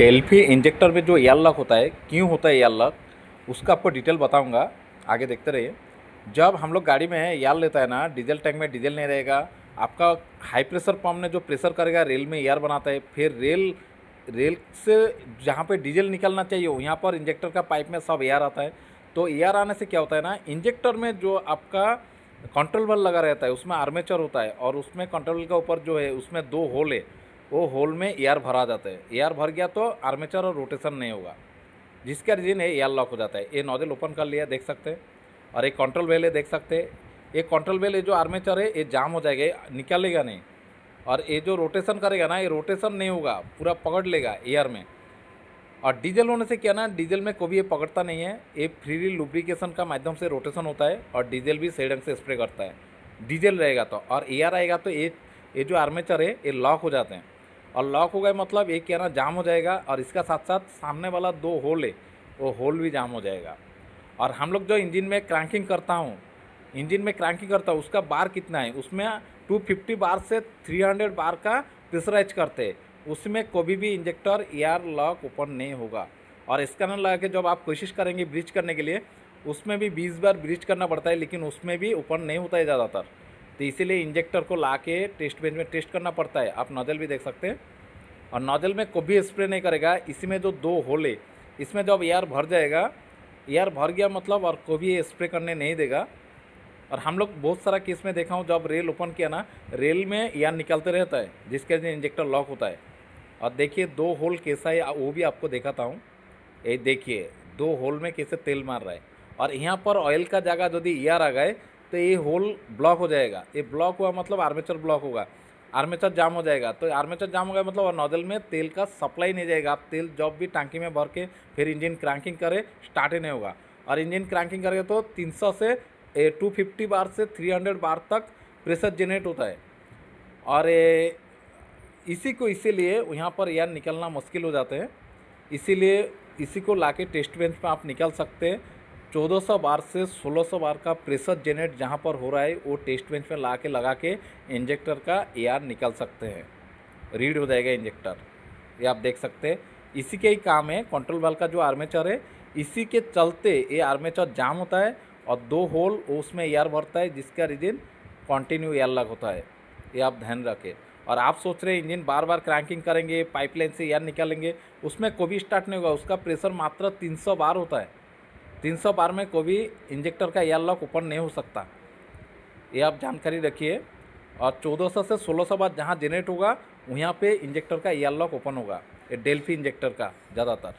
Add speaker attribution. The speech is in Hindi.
Speaker 1: डेल्फी इंजेक्टर में जो एयर लॉक होता है, क्यों होता है एयर लॉक, उसका आपको डिटेल बताऊंगा। आगे देखते रहिए। जब हम लोग गाड़ी में एयर लेता है ना, डीजल टैंक में डीजल नहीं रहेगा, आपका हाई प्रेशर पंप ने जो प्रेशर करेगा रेल में एयर बनाता है, फिर रेल रेल से जहाँ पे डीजल निकलना चाहिए यहाँ पर इंजेक्टर का पाइप में सब एयर आता है। तो एयर आने से क्या होता है ना, इंजेक्टर में जो आपका कंट्रोल बल लगा रहता है उसमें आर्मेचर होता है, और उसमें कंट्रोल का ऊपर जो है उसमें दो होल है, वो होल में एयर भरा जाता है। एयर भर गया तो आर्मेचर और रोटेशन नहीं होगा, जिसका रीजन है एयर लॉक हो जाता है। ये नोजल ओपन कर लिया, देख सकते हैं। और एक कंट्रोल वेल है, देख सकते हैं। ये कंट्रोल वेल है, जो आर्मेचर है ये जाम हो जाएगा, निकलेगा नहीं। और ये जो रोटेशन करेगा ना, ये रोटेशन नहीं होगा, पूरा पकड़ लेगा एयर में। और डीजल होने से क्या ना, डीजल में कभी ये पकड़ता नहीं है, ये फ्री लुब्रिकेशन का माध्यम से रोटेशन होता है, और डीजल भी सही ढंग से स्प्रे करता है। डीजल रहेगा तो, और एयर आएगा तो ये जो आर्मेचर है ये लॉक हो जाते हैं। और लॉक हो गए मतलब ये क्या ना, जाम हो जाएगा, और इसका साथ साथ सामने वाला दो होल है वो होल भी जाम हो जाएगा। और हम लोग जो इंजन में क्रैंकिंग करता हूँ, उसका बार कितना है, उसमें 250 बार से 300 बार का प्रेशराइज करते हैं, उसमें कभी भी इंजेक्टर एयर लॉक ओपन नहीं होगा। और स्कैनर लगा के जब आप कोशिश करेंगे ब्रीच करने के लिए, उसमें भी 20 बार ब्रीच करना पड़ता है, लेकिन उसमें भी ओपन नहीं होता है ज़्यादातर। तो इसीलिए इंजेक्टर को ला के टेस्ट बेंच में टेस्ट करना पड़ता है। आप नोजल भी देख सकते हैं। और नोजल में कभी स्प्रे नहीं करेगा, इसमें जो दो होल है इसमें जब एयर भर जाएगा, एयर भर गया मतलब, और कभी स्प्रे करने नहीं देगा। और हम लोग बहुत सारा केस में देखा हूँ, जब रेल ओपन किया ना, रेल में एयर निकलते रहता है, जिसके वजह इंजेक्टर लॉक होता है। और देखिए दो होल कैसा है वो भी आपको दिखाता हूँ। ये देखिए दो होल में कैसे तेल मार रहा है। और यहाँ पर ऑयल का जगह यदि एयर आ गए तो ये होल ब्लॉक हो जाएगा। ये ब्लॉक हुआ मतलब आर्मेचर ब्लॉक होगा, आर्मेचर जाम हो जाएगा। तो आर्मेचर जाम हो गया मतलब और नोजल में तेल का सप्लाई नहीं जाएगा। आप तेल जब भी टांकी में भर के फिर इंजन क्रैंकिंग करे, स्टार्ट ही नहीं होगा। और इंजन क्रैंकिंग करेगा तो 300 से 250 बार से 300 बार तक प्रेशर जनरेट होता है। और इसीलिए यहाँ पर एयर निकलना मुश्किल हो जाते हैं। इसीलिए इसी को लाके टेस्ट बेंच पे आप निकल सकते हैं। 1400 बार से 1600 बार का प्रेशर जनरेट जहाँ पर हो रहा है, वो टेस्ट बेंच पे ला के लगा के इंजेक्टर का एयर निकल सकते हैं, रीड हो जाएगा इंजेक्टर। ये आप देख सकते हैं। इसी के ही काम है कंट्रोल वाल्व का जो आर्मेचर है, इसी के चलते ये आर्मेचर जाम होता है और दो होल उसमें एयर भरता है, जिसका रीजन कंटिन्यू एयर लॉक होता है। ये आप ध्यान रखें। और आप सोच रहे हैं इंजन बार बार क्रैंकिंग करेंगे, पाइपलाइन से एयर निकालेंगे, उसमें कभी स्टार्ट नहीं होगा। उसका प्रेशर मात्र 300 बार होता है। 300 बार में कभी इंजेक्टर का एयर लॉक ओपन नहीं हो सकता, ये आप जानकारी रखिए। और 1400 से 1600 बार जहाँ जनरेट होगा वहाँ पे इंजेक्टर का एयर लॉक ओपन होगा, ये डेल्फी इंजेक्टर का ज़्यादातर।